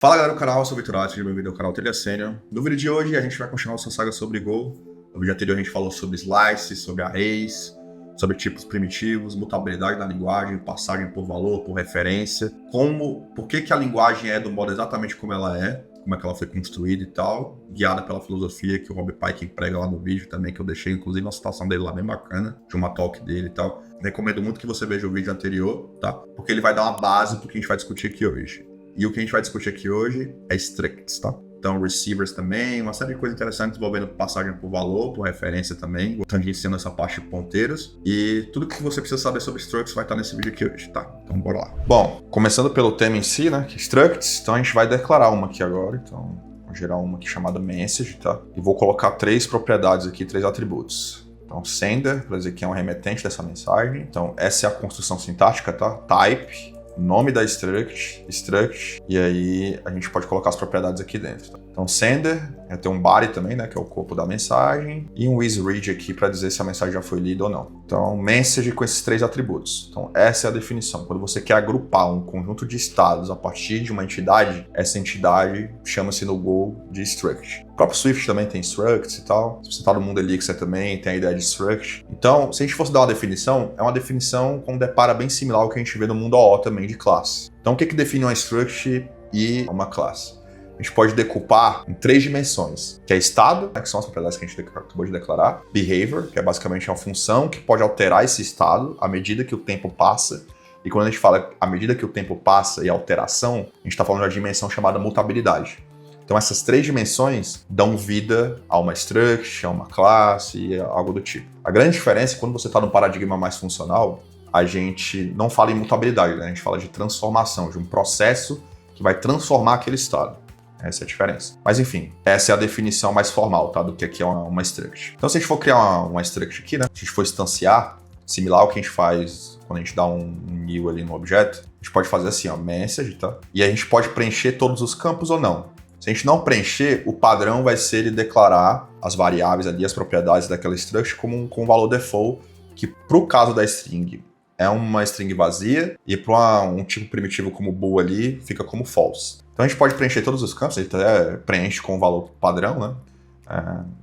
Fala galera do canal, eu sou o Vitor Atti, seja bem-vindo ao canal Trilha Sênior. No vídeo de hoje a gente vai continuar nossa saga sobre Go. No vídeo anterior a gente falou sobre slices, sobre arrays, sobre tipos primitivos, mutabilidade na linguagem, passagem por valor, por referência, por que a linguagem é do modo exatamente como ela é, como é que ela foi construída e tal, guiada pela filosofia que o Rob Pike prega lá no vídeo também, que eu deixei inclusive uma citação dele lá bem bacana, de uma talk dele e tal. Recomendo muito que você veja o vídeo anterior, tá? Porque ele vai dar uma base pro que a gente vai discutir aqui hoje. E o que a gente vai discutir aqui hoje é structs, tá? Então, receivers também, uma série de coisas interessantes envolvendo passagem por valor, por referência também, tangenciando essa parte de ponteiros. E tudo que você precisa saber sobre structs vai estar nesse vídeo aqui hoje, tá? Então, bora lá. Bom, começando pelo tema em si, né? Que é structs, então a gente vai declarar uma aqui agora. Então, vou gerar uma aqui chamada message, tá? E vou colocar três propriedades aqui, três atributos. Então, sender, para dizer que é um remetente dessa mensagem. Então, essa é a construção sintática, tá? Type, nome da struct, e aí a gente pode colocar as propriedades aqui dentro. Tá? Então, sender, tem um body também, né, que é o corpo da mensagem, e um isRead aqui para dizer se a mensagem já foi lida ou não. Então, message com esses três atributos. Então, essa é a definição. Quando você quer agrupar um conjunto de estados a partir de uma entidade, essa entidade chama-se no Go de struct. O próprio Swift também tem structs e tal. Se você está no mundo Elixir também tem a ideia de struct. Então, se a gente fosse dar uma definição, é uma definição com um depara bem similar ao que a gente vê no mundo OO também de classe. Então, o que define uma struct e uma classe? A gente pode decupar em três dimensões, que é estado, né, que são as propriedades que a gente acabou de declarar, behavior, que é basicamente uma função que pode alterar esse estado à medida que o tempo passa. E quando a gente fala à medida que o tempo passa e alteração, a gente está falando de uma dimensão chamada mutabilidade. Então essas três dimensões dão vida a uma struct, a uma classe e algo do tipo. A grande diferença é que quando você está num paradigma mais funcional, a gente não fala em mutabilidade, né? A gente fala de transformação, de um processo que vai transformar aquele estado. Essa é a diferença. Mas enfim, essa é a definição mais formal, tá? Do que é uma struct. Então se a gente for criar uma struct aqui, né? Se a gente for instanciar, similar ao que a gente faz quando a gente dá um new ali no objeto, a gente pode fazer assim, ó, message, tá? E a gente pode preencher todos os campos ou não. Se a gente não preencher, o padrão vai ser ele declarar as variáveis ali, as propriedades daquela struct com um valor default, que pro caso da string é uma string vazia, e para um tipo primitivo como bool ali, fica como false. Então a gente pode preencher todos os campos, ele até preenche com o valor padrão, né?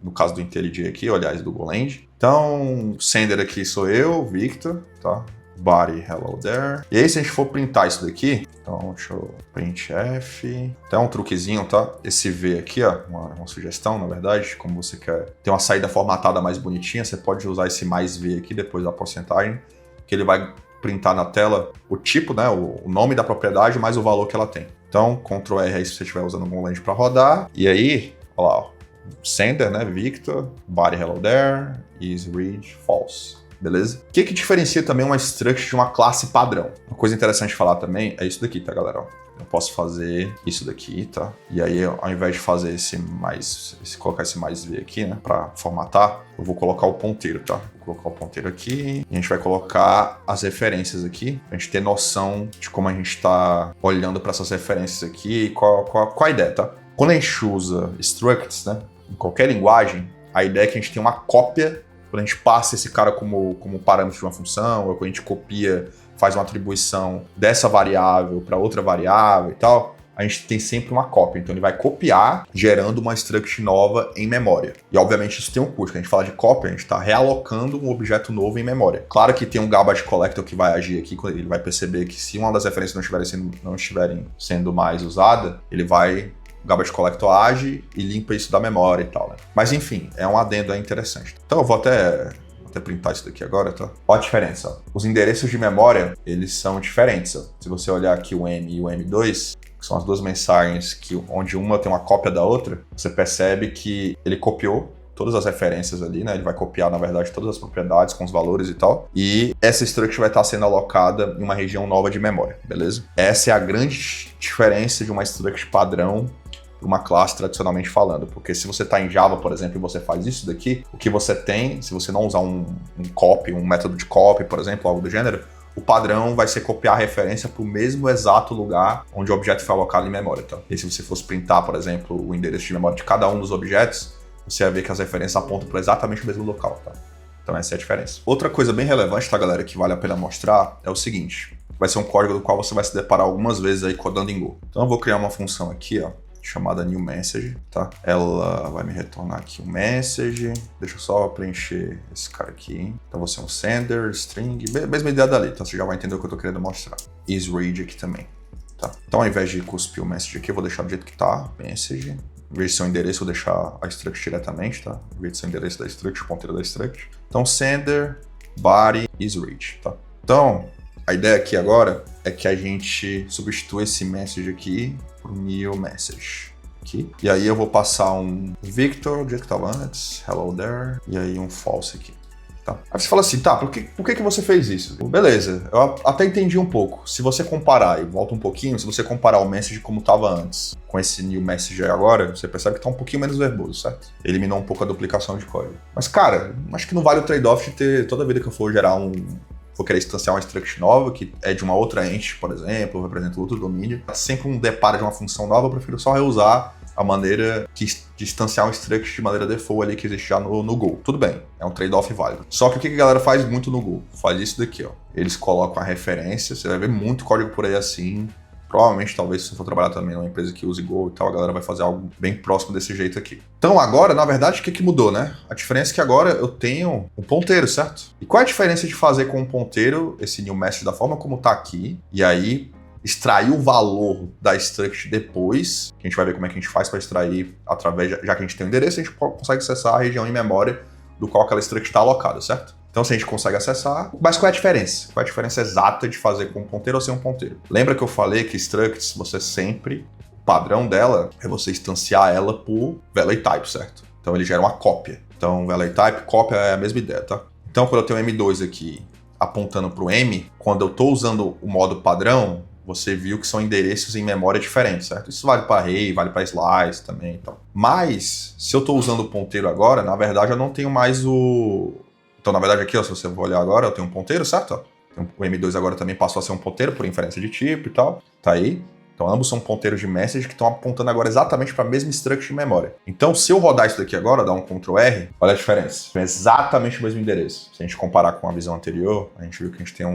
No caso do IntelliJ aqui, ou aliás, do Golang. Então, sender aqui sou eu, Victor, tá? Body, hello there. E aí, se a gente for printar isso daqui, então deixa eu printf. Então, um truquezinho, tá? Esse V aqui, ó, uma sugestão, na verdade, como você quer ter uma saída formatada mais bonitinha, você pode usar esse mais V aqui depois da porcentagem, que ele vai printar na tela o tipo, né, o nome da propriedade mais o valor que ela tem. Então, Ctrl R aí se você estiver usando o Golang para rodar. E aí, olha lá, ó, sender, né, Victor, body, hello there, isRead, false. Beleza? O que diferencia também uma struct de uma classe padrão? Uma coisa interessante de falar também é isso daqui, tá, galera? Eu posso fazer isso daqui, tá? E aí, ao invés de fazer colocar esse mais V aqui, né, pra formatar, eu vou colocar o ponteiro, tá? Vou colocar o ponteiro aqui e a gente vai colocar as referências aqui, pra gente ter noção de como a gente tá olhando para essas referências aqui e qual a ideia, tá? Quando a gente usa structs, né, em qualquer linguagem, a ideia é que a gente tem uma cópia. Quando a gente passa esse cara como parâmetro de uma função, ou quando a gente copia, faz uma atribuição dessa variável para outra variável e tal, a gente tem sempre uma cópia. Então ele vai copiar, gerando uma struct nova em memória. E obviamente isso tem um custo. Quando a gente fala de cópia, a gente está realocando um objeto novo em memória. Claro que tem um garbage collector que vai agir aqui, ele vai perceber que se uma das referências não estiverem sendo mais usada, ele vai... O garbage collector age e limpa isso da memória e tal, né? Mas enfim, é um adendo interessante. Então eu vou até printar isso daqui agora, tá? Olha a diferença, ó. Os endereços de memória, eles são diferentes, ó. Se você olhar aqui o M e o M2, que são as duas mensagens onde uma tem uma cópia da outra, você percebe que ele copiou todas as referências ali, né? Ele vai copiar, na verdade, todas as propriedades com os valores e tal. E essa struct vai estar sendo alocada em uma região nova de memória, beleza? Essa é a grande diferença de uma struct padrão uma classe tradicionalmente falando, porque se você está em Java, por exemplo, e você faz isso daqui, o que você tem, se você não usar um copy, um método de copy, por exemplo, algo do gênero, o padrão vai ser copiar a referência para o mesmo exato lugar onde o objeto foi alocado em memória, tá? E se você fosse printar, por exemplo, o endereço de memória de cada um dos objetos, você vai ver que as referências apontam para exatamente o mesmo local, tá? Então essa é a diferença. Outra coisa bem relevante, tá, galera, que vale a pena mostrar é o seguinte. vai ser um código do qual você vai se deparar algumas vezes aí codando em Go. Então eu vou criar uma função aqui, ó, chamada new message, tá? Ela vai me retornar aqui um message. Deixa eu só preencher esse cara aqui. Então você é um sender, string, mesma ideia dali, então você já vai entender o que eu tô querendo mostrar. IsRead aqui também, tá? Então ao invés de cuspir o message aqui, eu vou deixar do jeito que tá, message. Em vez de seu endereço, eu vou deixar a struct diretamente, tá? Em vez de seu endereço da struct, o ponteiro da struct. Então sender, body, isRead, tá? Então, a ideia aqui agora é que a gente substitui esse message aqui por new message. Aqui. E aí eu vou passar um Victor, do jeito que estava antes, hello there, e aí um false aqui. Tá? Aí você fala assim, tá, por que você fez isso? Beleza, eu até entendi um pouco. Se você comparar, e volta um pouquinho, se você comparar o message como estava antes com esse new message aí agora, você percebe que tá um pouquinho menos verboso, certo? Eliminou um pouco a duplicação de código. Mas, cara, acho que não vale o trade-off de ter, toda vida que eu for gerar vou querer instanciar uma struct nova, que é de uma outra entity, por exemplo, ou representa outro domínio. Sempre um deparo de uma função nova, eu prefiro só reusar a maneira de instanciar um struct de maneira default ali que existe já no Go. Tudo bem, é um trade-off válido. Só que o que a galera faz muito no Go? Faz isso daqui, ó. Eles colocam a referência, você vai ver muito código por aí assim. Provavelmente, talvez, se você for trabalhar também numa empresa que use Go e tal, a galera vai fazer algo bem próximo desse jeito aqui. Então agora, na verdade, o que mudou, né? A diferença é que agora eu tenho um ponteiro, certo? E qual é a diferença de fazer com um ponteiro esse new message da forma como tá aqui, e aí extrair o valor da struct depois, que a gente vai ver como é que a gente faz para extrair através, já que a gente tem o endereço, a gente consegue acessar a região em memória do qual aquela struct está alocada, certo? Então, se a gente consegue acessar, mas qual é a diferença? Qual é a diferença exata de fazer com um ponteiro ou sem um ponteiro? Lembra que eu falei que structs, você sempre, o padrão dela é você instanciar ela por value type, certo? Então, ele gera uma cópia. Então, value type, cópia é a mesma ideia, tá? Então, quando eu tenho M2 aqui apontando para o M, quando eu estou usando o modo padrão, você viu que são endereços em memória diferentes, certo? Isso vale para array, vale para slice também e tal. Mas, se eu estou usando o ponteiro agora, na verdade, eu não tenho mais o... Então, na verdade, aqui, ó, se você for olhar agora, eu tenho um ponteiro, certo? O M2 agora também passou a ser um ponteiro por inferência de tipo e tal. Tá aí. Então, ambos são ponteiros de message que estão apontando agora exatamente para a mesma struct de memória. Então, se eu rodar isso daqui agora, dar um Ctrl R, olha a diferença. É exatamente o mesmo endereço. Se a gente comparar com a visão anterior, a gente viu que a gente tem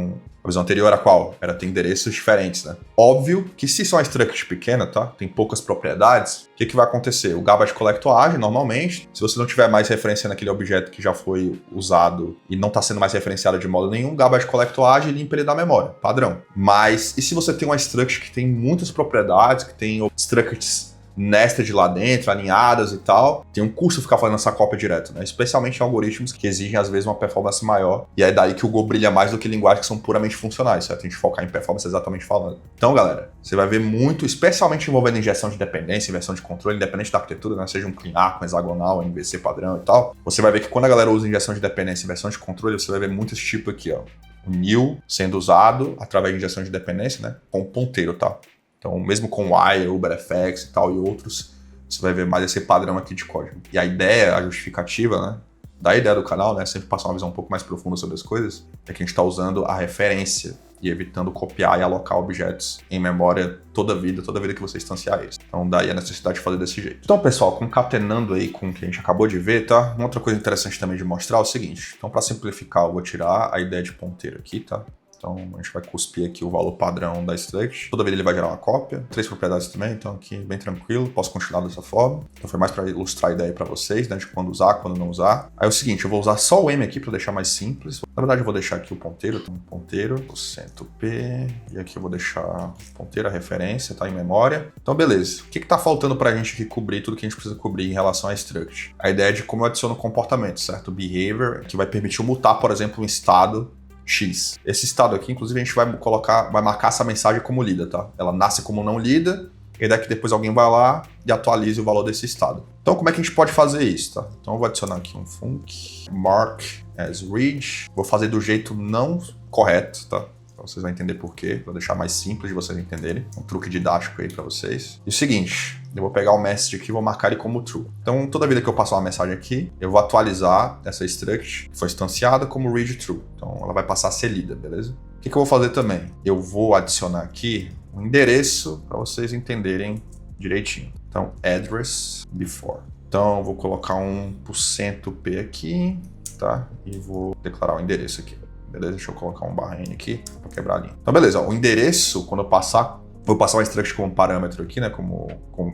A visão anterior era qual? Era ter endereços diferentes, né? Óbvio que se são uma struct pequena, tá? Tem poucas propriedades, o que vai acontecer? O garbage collector age normalmente. Se você não tiver mais referência naquele objeto que já foi usado e não está sendo mais referenciado de modo nenhum, o garbage collector age e limpa ele da memória, padrão. Mas e se você tem uma struct que tem muitas propriedades, que tem structs nested lá dentro, alinhadas e tal, tem um custo ficar fazendo essa cópia direto, né? Especialmente em algoritmos que exigem, às vezes, uma performance maior. E é daí que o Go brilha mais do que linguagens que são puramente funcionais, certo? A gente focar em performance exatamente falando. Então, galera, você vai ver muito, especialmente envolvendo injeção de dependência, inversão de controle, independente da arquitetura, né? Seja um clean com hexagonal, MVC padrão e tal. Você vai ver que quando a galera usa injeção de dependência, inversão de controle, você vai ver muito esse tipo aqui, ó. O new sendo usado através de injeção de dependência, né? Com ponteiro, tá? Então, mesmo com Wire, UberFX e tal e outros, você vai ver mais esse padrão aqui de código. E a ideia, a justificativa, né, da ideia do canal, né, sempre passar uma visão um pouco mais profunda sobre as coisas, é que a gente está usando a referência e evitando copiar e alocar objetos em memória toda a vida que você instanciar eles. Então, daí a necessidade de fazer desse jeito. Então, pessoal, concatenando aí com o que a gente acabou de ver, tá? Uma outra coisa interessante também de mostrar é o seguinte. Então, para simplificar, eu vou tirar a ideia de ponteiro aqui, tá? Então, a gente vai cuspir aqui o valor padrão da struct. Toda vez ele vai gerar uma cópia. 3 propriedades também, então aqui bem tranquilo. Posso continuar dessa forma. Então, foi mais para ilustrar a ideia para vocês, né? De quando usar, quando não usar. Aí é o seguinte, eu vou usar só o M aqui para deixar mais simples. Na verdade, eu vou deixar aqui o ponteiro. Então, ponteiro, %P. E aqui eu vou deixar o ponteiro, a referência, tá em memória. Então, beleza. O que tá faltando para a gente aqui cobrir tudo que a gente precisa cobrir em relação à struct? A ideia é de como eu adiciono comportamento, certo? O behavior, que vai permitir eu mutar, por exemplo, um estado X. Esse estado aqui, inclusive, a gente vai marcar essa mensagem como lida, tá? Ela nasce como não lida, e daqui depois alguém vai lá e atualiza o valor desse estado. Então, como é que a gente pode fazer isso, tá? Então, eu vou adicionar aqui um func, mark as read. Vou fazer do jeito não correto, tá? Então, vocês vão entender por quê. Vou deixar mais simples de vocês entenderem. Um truque didático aí pra vocês. E o seguinte, eu vou pegar o message aqui e vou marcar ele como true. Então, toda vida que eu passar uma mensagem aqui, eu vou atualizar essa struct que foi instanciada como read true. Então, ela vai passar a ser lida, beleza? O que eu vou fazer também? Eu vou adicionar aqui um endereço para vocês entenderem direitinho. Então, address before. Então, eu vou colocar um %P aqui, tá? E vou declarar o endereço aqui. Beleza? Deixa eu colocar um barra N aqui para quebrar a linha. Então, beleza. Ó, o endereço, quando eu passar, vou passar uma struct como parâmetro aqui, né? Como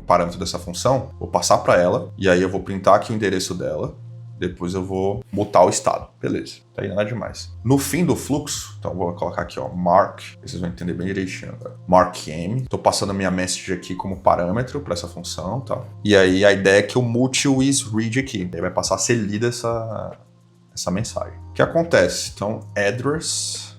parâmetro dessa função. Vou passar para ela. E aí eu vou printar aqui o endereço dela. Depois eu vou mutar o estado. Beleza. Tá aí nada demais. No fim do fluxo, então eu vou colocar aqui, ó, mark. Vocês vão entender bem direitinho agora. Mark m. Tô passando a minha message aqui como parâmetro para essa função, tá? E aí a ideia é que eu mute o isRead aqui. Aí vai passar a ser lida essa mensagem. O que acontece? Então, address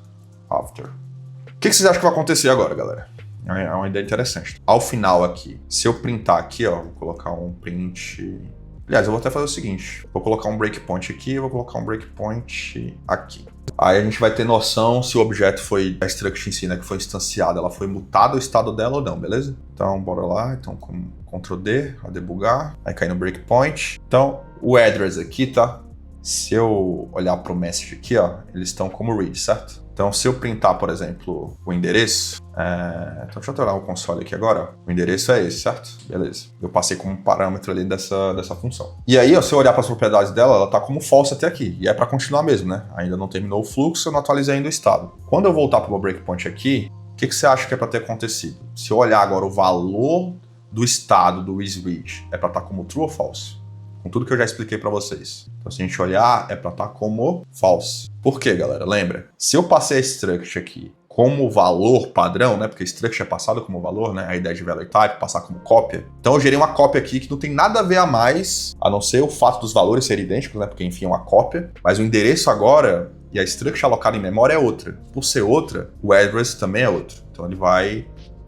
after. O que vocês acham que vai acontecer agora, galera? É uma ideia interessante. Ao final aqui, se eu printar aqui, ó, vou colocar um print... Aliás, eu vou até fazer o seguinte, vou colocar um breakpoint aqui e vou colocar um breakpoint aqui. Aí a gente vai ter noção se o objeto foi, a struct em si, né, que foi instanciada, ela foi mutada o estado dela ou não, beleza? Então, bora lá. Então, com Ctrl D, a debugar, aí cai no breakpoint. Então, o address aqui, tá? Se eu olhar para o message aqui, ó, eles estão como read, certo? Então, se eu printar, por exemplo, o endereço, então deixa eu trabalhar o console aqui agora, ó. O endereço é esse, certo? Beleza. Eu passei como parâmetro ali dessa função. E aí, ó, se eu olhar para as propriedades dela, ela tá como false até aqui. E é para continuar mesmo, né? Ainda não terminou o fluxo, eu não atualizei ainda o estado. Quando eu voltar para o meu breakpoint aqui, o que você acha que é para ter acontecido? Se eu olhar agora o valor do estado do isRead, é para estar como true ou false? Com tudo que eu já expliquei para vocês. Então, se a gente olhar, é para estar como false. Por quê, galera? Lembra? Se eu passei a struct aqui como valor padrão, né? Porque struct é passado como valor, né? A ideia de value type, passar como cópia. Então, eu gerei uma cópia aqui que não tem nada a ver a mais, a não ser o fato dos valores serem idênticos, né? Porque, enfim, é uma cópia. Mas o endereço agora e a struct alocada em memória é outra. Por ser outra, o address também é outro. Então, ele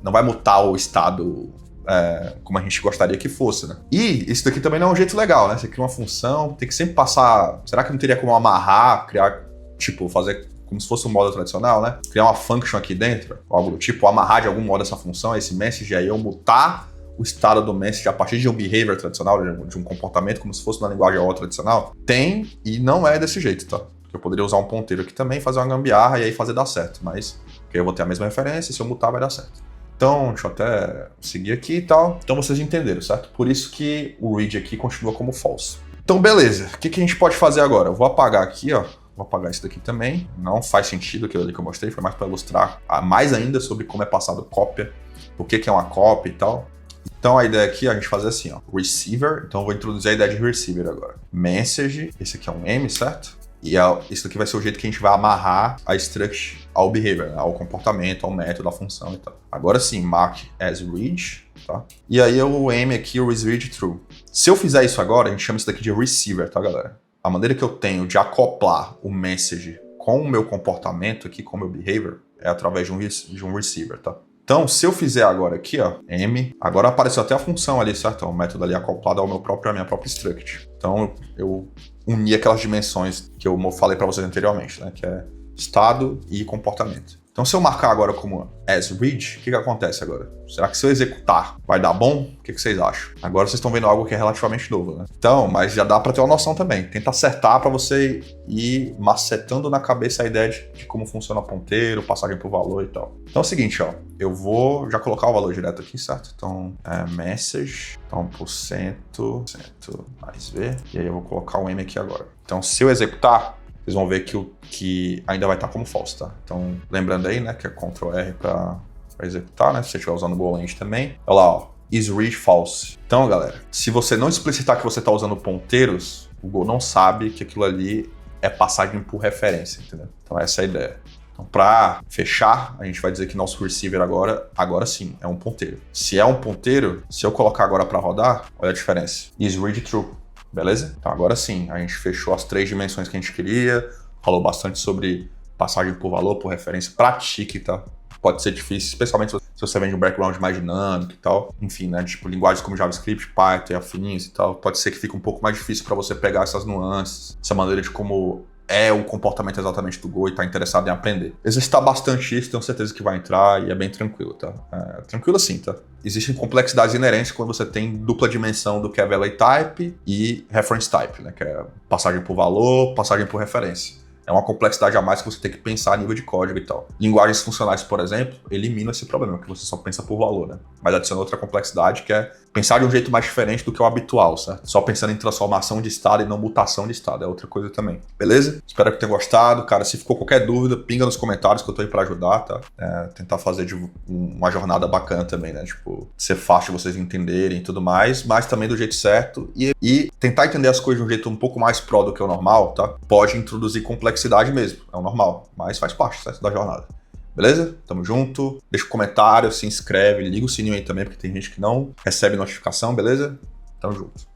não vai mutar o estado... como a gente gostaria que fosse, né? E isso daqui também não é um jeito legal, né? Você cria uma função, tem que sempre passar... Será que não teria como amarrar, criar, tipo, fazer como se fosse um modo tradicional, né? Criar uma function aqui dentro, algo do tipo, amarrar de algum modo essa função, esse message, aí eu mutar o estado do message a partir de um behavior tradicional, de um comportamento, como se fosse na linguagem OO tradicional? Tem, e não é desse jeito, tá? Eu poderia usar um ponteiro aqui também, fazer uma gambiarra e aí fazer dar certo, mas porque eu vou ter a mesma referência, se eu mutar vai dar certo. Então, deixa eu até seguir aqui e tal. Então vocês entenderam, certo? Por isso que o read aqui continua como false. Então, beleza. O que a gente pode fazer agora? Eu vou apagar aqui, ó. Vou apagar isso daqui também. Não faz sentido aquilo ali que eu mostrei. Foi mais para ilustrar mais ainda sobre como é passado cópia. Por que é uma cópia e tal. Então, a ideia aqui é a gente fazer assim, ó. Receiver. Então, eu vou introduzir a ideia de receiver agora. Message. Esse aqui é um M, certo? E isso aqui vai ser o jeito que a gente vai amarrar a struct ao behavior, né? Ao comportamento, ao método, à função e tal. Agora sim, mark as read, tá? E aí eu M aqui o isRead true. Se eu fizer isso agora, a gente chama isso daqui de receiver, tá, galera? A maneira que eu tenho de acoplar o message com o meu comportamento aqui, com o meu behavior, é através de um receiver, tá? Então, se eu fizer agora aqui, ó, M, agora apareceu até a função ali, certo? O método ali acoplado à minha própria struct. Então, eu uni aquelas dimensões que eu falei para vocês anteriormente, né? Que é estado e comportamento. Então, se eu marcar agora como asRead, o que acontece agora? Será que se eu executar vai dar bom? O que vocês acham? Agora vocês estão vendo algo que é relativamente novo, né? Então, mas já dá para ter uma noção também. Tenta acertar para você ir macetando na cabeça a ideia de como funciona ponteiro, passagem por valor e tal. Então é o seguinte, ó. Eu vou já colocar o valor direto aqui, certo? Então, message, então, %, mais V. E aí eu vou colocar o M aqui agora. Então, se eu executar, vocês vão ver que ainda vai estar como false, tá? Então, lembrando aí, né, que é Ctrl R para executar, né? Se você estiver usando o Golang também. Olha lá, ó, isRead false. Então, galera, se você não explicitar que você está usando ponteiros, o Go não sabe que aquilo ali é passagem por referência, entendeu? Então, essa é a ideia. Então, para fechar, a gente vai dizer que nosso receiver agora sim, é um ponteiro. Se é um ponteiro, se eu colocar agora para rodar, olha a diferença. isRead true. Beleza? Então agora sim, a gente fechou as 3 dimensões que a gente queria, falou bastante sobre passagem por valor, por referência, pratique, tá? Pode ser difícil, especialmente se você vem de um background mais dinâmico e tal. Enfim, né? Tipo, linguagens como JavaScript, Python e afins e tal. Pode ser que fique um pouco mais difícil para você pegar essas nuances, essa maneira de como é o comportamento exatamente do Go e tá interessado em aprender. Exercitar bastante isso, tenho certeza que vai entrar e é bem tranquilo, tá? Tranquilo assim, tá? Existem complexidades inerentes quando você tem dupla dimensão do que é value type e reference type, né? Que é passagem por valor, passagem por referência. É uma complexidade a mais que você tem que pensar a nível de código e tal. Linguagens funcionais, por exemplo, eliminam esse problema, que você só pensa por valor, né? Mas adiciona outra complexidade que é pensar de um jeito mais diferente do que o habitual, certo? Só pensando em transformação de estado e não mutação de estado, é outra coisa também. Beleza? Espero que tenha gostado. Cara, se ficou qualquer dúvida, pinga nos comentários que eu tô aí pra ajudar, tá? Tentar fazer uma jornada bacana também, né? Tipo, ser fácil de vocês entenderem e tudo mais, mas também do jeito certo e tentar entender as coisas de um jeito um pouco mais pró do que o normal, tá? Pode introduzir complexidade mesmo, é o normal, mas faz parte, certo? Da jornada. Beleza? Tamo junto. Deixa um comentário, se inscreve, liga o sininho aí também, porque tem gente que não recebe notificação, beleza? Tamo junto.